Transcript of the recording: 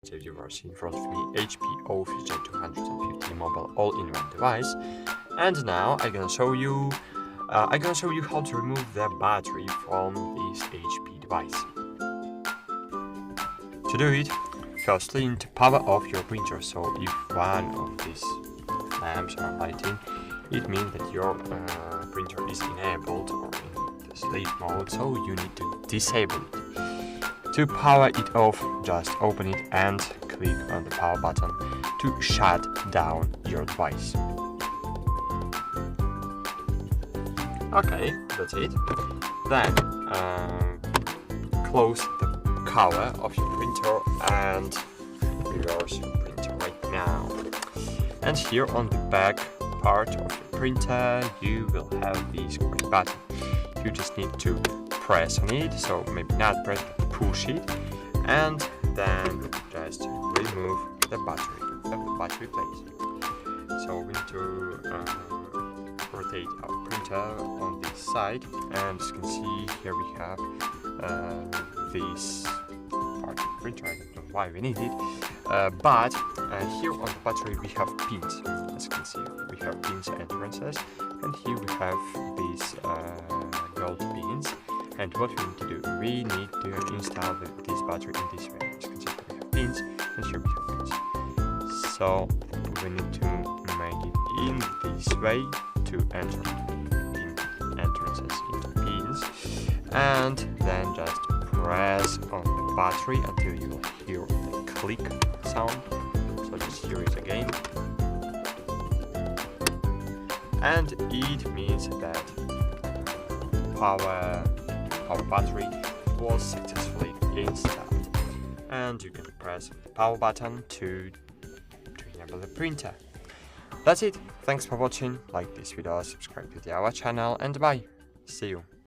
So viewers, in front of me HP OfficeJet 250 mobile all-in-one device, and now I'm gonna show you how to remove the battery from this HP device. To do it, firstly you need to power off your printer. So if one of these lamps are lighting, it means that your printer is enabled or in the sleep mode, so you need to disable it. To power it off, just open it and click on the power button to shut down your device. Okay, that's it. Then close the cover of your printer and reverse your printer right now. And here on the back part of your printer you will have this green button. You just need to press on it, so maybe not press, but push it, and then just remove the battery place. So we need to rotate our printer on this side, and as you can see here we have this part of the printer. I don't know why we need it, but here on the battery we have pins. As you can see, we have pins entrances, and here we have these gold pins. And what we need to do, we need to install this battery in this way. As you can see, we have pins, and here we have pins. So we need to make it in this way to enter in entrances into pins, and then just press on the battery until you will hear the click sound. So just hear it again, and it means that our battery was successfully installed, and you can press the power button to enable the printer. That's it. Thanks for watching. Like this video, subscribe to our channel, and bye. See you.